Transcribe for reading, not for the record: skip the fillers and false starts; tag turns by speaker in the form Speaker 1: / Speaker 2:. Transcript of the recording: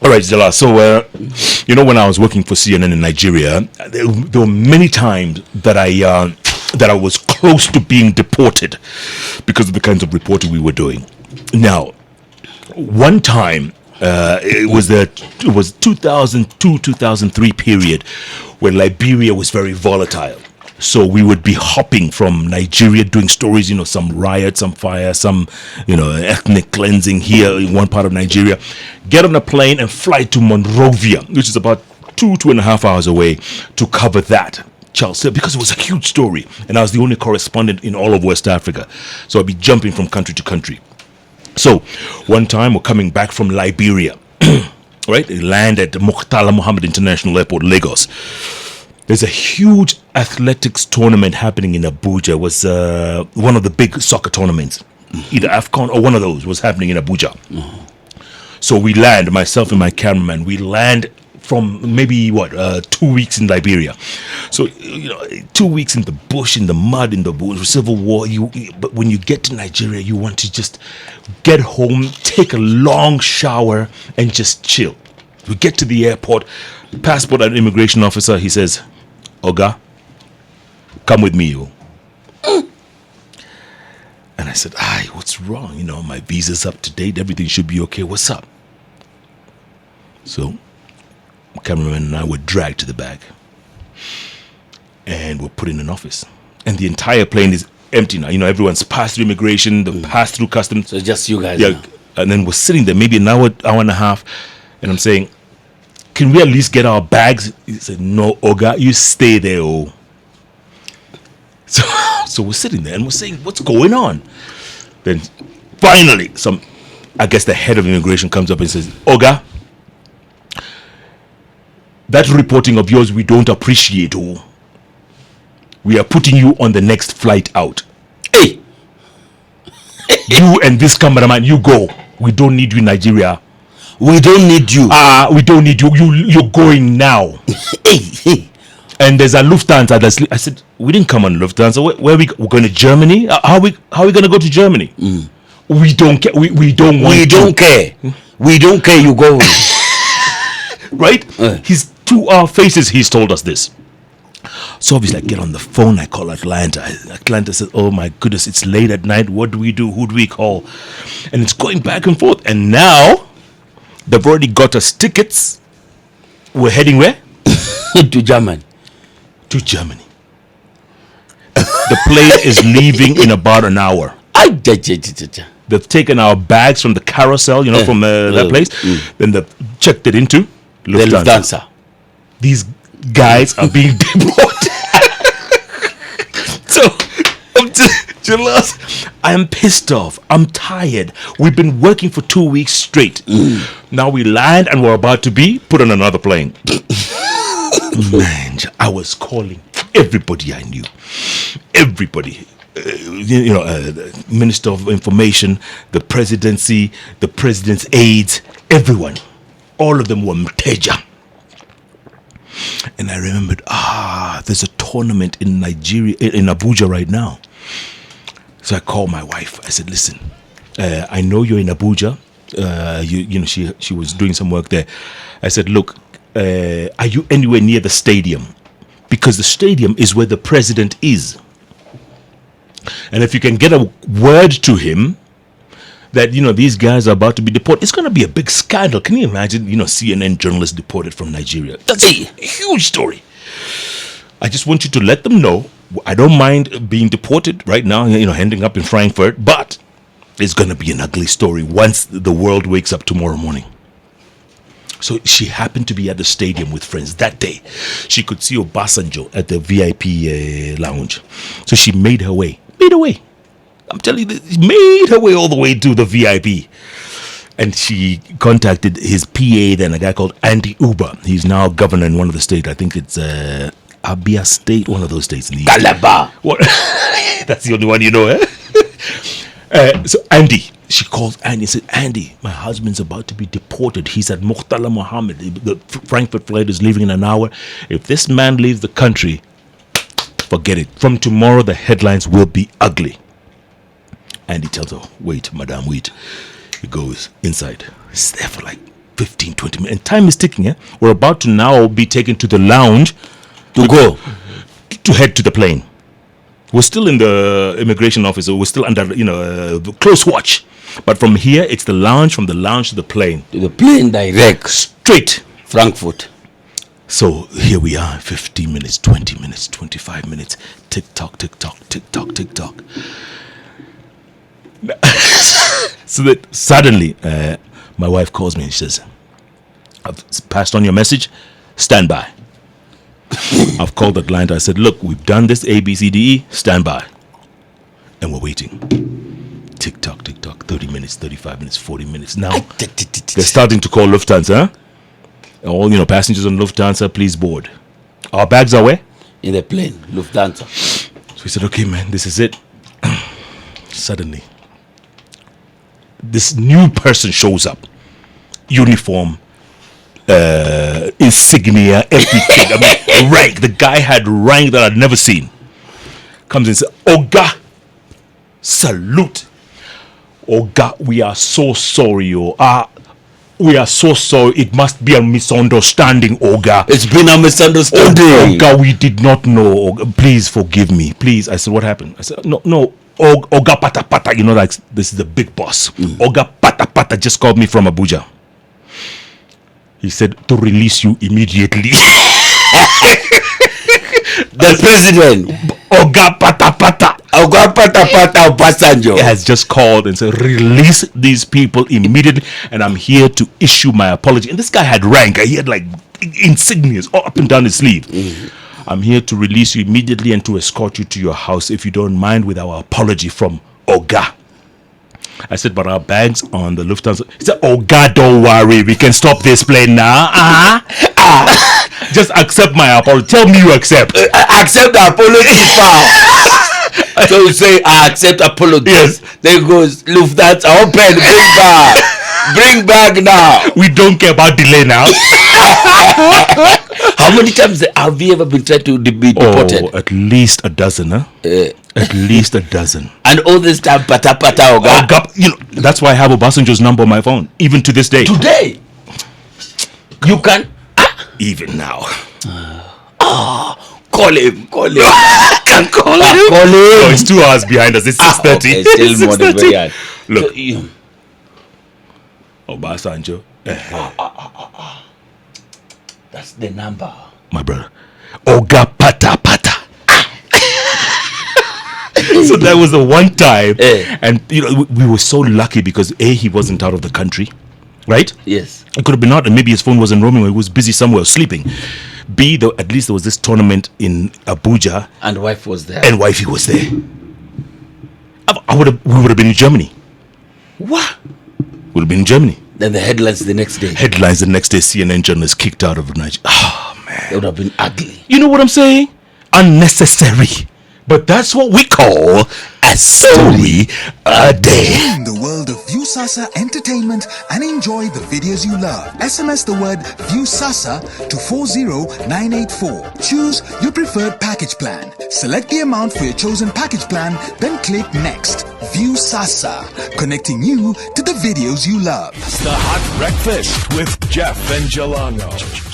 Speaker 1: All right, Zilla. So, when I was working for CNN in Nigeria, there were many times that I was close to being deported because of the kinds of reporting we were doing. Now, one time, it was 2002 2003 period when Liberia was very volatile. So we would be hopping from Nigeria doing stories, some riot, some fire, some, ethnic cleansing here in one part of Nigeria. Get on a plane and fly to Monrovia, which is about 2.5 hours away, to cover that. Chelsea, because it was a huge story, and I was the only correspondent in all of West Africa. So I'd be jumping from country to country. So one time we're coming back from Liberia, right? We land at Murtala Mohammed International Airport, Lagos. There's a huge athletics tournament happening in Abuja. It was one of the big soccer tournaments. Either AFCON or one of those was happening in Abuja. So we land, myself and my cameraman, we land from maybe 2 weeks in Liberia. So 2 weeks in the bush, in the mud, in the civil war. But when you get to Nigeria, you want to just get home, take a long shower, and just chill. We get to the airport, passport and immigration officer. He says, "Oga, come with me, yo." And I said, what's wrong? My visa's up to date. Everything should be okay. What's up? So cameraman and I were dragged to the back and we're put in an office, and the entire plane is empty now. Everyone's passed through immigration, the passed through customs.
Speaker 2: So just you guys.
Speaker 1: Yeah, and then we're sitting there maybe an hour and a half, and I'm saying, "Can we at least get our bags?" He said, "No, Oga, you stay there." Oh, so we're sitting there and we're saying, "What's going on?" Then finally, I guess the head of immigration comes up and says, "Oga, that reporting of yours we don't appreciate. Oh, we are putting you on the next flight out. Hey, you and this cameraman, you go. We don't need you in Nigeria.
Speaker 2: We don't need you.
Speaker 1: We don't need you. You're going now."
Speaker 2: Hey.
Speaker 1: And there's a Lufthansa. I said, "We didn't come on Lufthansa. Where we're going to Germany? How are we going to go to Germany? We don't care. We don't want.
Speaker 2: We don't care. We don't care. You go."
Speaker 1: Right? He's to our faces. He's told us this. So obviously, I get on the phone. I call Atlanta. Atlanta says, "Oh my goodness, it's late at night. What do we do? Who do we call?" And it's going back and forth. And now they've already got us tickets. We're heading where?
Speaker 2: To Germany.
Speaker 1: To Germany. The plane is leaving in about an hour. They've taken our bags from the carousel, from that place. Then they've checked it into Lufthansa. These guys are being deported. So, I am pissed off. I'm tired. We've been working for 2 weeks straight. Now we land and we're about to be put on another plane. Man, I was calling everybody I knew. Everybody. Minister of Information, the presidency, the president's aides, everyone. All of them were Mteja. And I remembered, there's a tournament in Nigeria, in Abuja right now. So I called my wife. I said, "Listen, I know you're in Abuja. She was doing some work there." I said, "Look, are you anywhere near the stadium? Because the stadium is where the president is. And if you can get a word to him that, these guys are about to be deported, it's going to be a big scandal." Can you imagine, CNN journalists deported from Nigeria? That's a huge story. "I just want you to let them know, I don't mind being deported right now, ending up in Frankfurt, but it's going to be an ugly story once the world wakes up tomorrow morning." So she happened to be at the stadium with friends that day. She could see Obasanjo at the VIP lounge. So she made her way. I'm telling you, made her way all the way to the VIP. And she contacted his PA then, a guy called Andy Uber. He's now governor in one of the states. I think it's Abia State, one of those states in the
Speaker 2: Calabar.
Speaker 1: What? That's the only one you know, eh? So Andy, she calls Andy and said, "Andy, my husband's about to be deported. He's at Murtala Mohammed. The Frankfurt flight is leaving in an hour. If this man leaves the country, forget it. From tomorrow, the headlines will be ugly." Andy tells her, "Wait, madam, wait." He goes inside. He's there for like 15, 20 minutes. And time is ticking. We're about to now be taken to the lounge to head to the plane. We're still in the immigration office. We're still under, close watch. But from here, it's the lounge. From the lounge to the plane.
Speaker 2: To the plane direct.
Speaker 1: Straight.
Speaker 2: Frankfurt.
Speaker 1: So here we are, 15 minutes, 20 minutes, 25 minutes. Tick tock, tick tock, tick tock, tick tock. So that suddenly, my wife calls me and she says, I've passed on your message. Stand by. I've called the client. I said, look, we've done this A, B, C, D, E. Stand by. And we're waiting. Tick tock, 30 minutes, 35 minutes, 40 minutes. Now, they're starting to call Lufthansa. All, passengers on Lufthansa, please board. Our bags are where?
Speaker 2: In the plane, Lufthansa.
Speaker 1: So we said, okay, man, this is it. Suddenly, this new person shows up. Uniform, insignia, everything. Rank. The guy had rank that I'd never seen. Comes and says, Oga, salute. Oga, we are so sorry, we are so sorry. It must be a misunderstanding, Oga.
Speaker 2: It's been a misunderstanding.
Speaker 1: Oga, we did not know. Oga, please forgive me. Please. I said, what happened? I said, no. Oga Pata Pata, like this is the big boss. Oga Pata Pata just called me from Abuja. He said to release you immediately.
Speaker 2: The president,
Speaker 1: Oga Pata Pata.
Speaker 2: Oga Pata Pata Obasanjo
Speaker 1: has just called and said, release these people immediately. And I'm here to issue my apology. And this guy had rank. He had like insignias all up and down his sleeve. I'm here to release you immediately and to escort you to your house, if you don't mind, with our apology from Oga. I said, but our bags on the Lufthansa. He said, Oga, don't worry. We can stop this plane now. Just accept my apology. Tell me you accept.
Speaker 2: Accept the apology, pal. So you say, I accept apology.
Speaker 1: Yes.
Speaker 2: Then goes, Lufthansa, open, bring back now.
Speaker 1: We don't care about delay now.
Speaker 2: How many times have you ever been tried to be deported?
Speaker 1: At least a dozen, huh? At least a dozen.
Speaker 2: And all this time, Pata Pata Oga.
Speaker 1: That's why I have Obasanjo's number on my phone, even to this day.
Speaker 2: Today, you can.
Speaker 1: Even now.
Speaker 2: Call him.
Speaker 1: Can call him.
Speaker 2: Call him.
Speaker 1: No, it's 2 hours behind us. It's 6:30.
Speaker 2: Okay, still more than very hard.
Speaker 1: Look.
Speaker 2: So,
Speaker 1: Obasanjo.
Speaker 2: That's the number.
Speaker 1: My brother. Oga Pata Pata. So that was the one time. And, we were so lucky because A, he wasn't out of the country. Right?
Speaker 2: Yes.
Speaker 1: It could have been out, and maybe his phone wasn't roaming or he was busy somewhere sleeping. B, though, at least there was this tournament in Abuja.
Speaker 2: And wife was there.
Speaker 1: And wifey was there. We would have been in Germany.
Speaker 2: What?
Speaker 1: We would have been in Germany.
Speaker 2: Then the headlines the next day.
Speaker 1: CNN journalists kicked out of Nigeria. Oh, man.
Speaker 2: It would have been ugly.
Speaker 1: You know what I'm saying? Unnecessary. But that's what we call a story a day.
Speaker 3: In the world of Viewsasa Entertainment and enjoy the videos you love. SMS the word Viewsasa to 40984. Choose your preferred package plan. Select the amount for your chosen package plan, then click Next. Viewsasa, connecting you to the videos you love.
Speaker 4: The Hot Breakfast with Jeff and Jelano.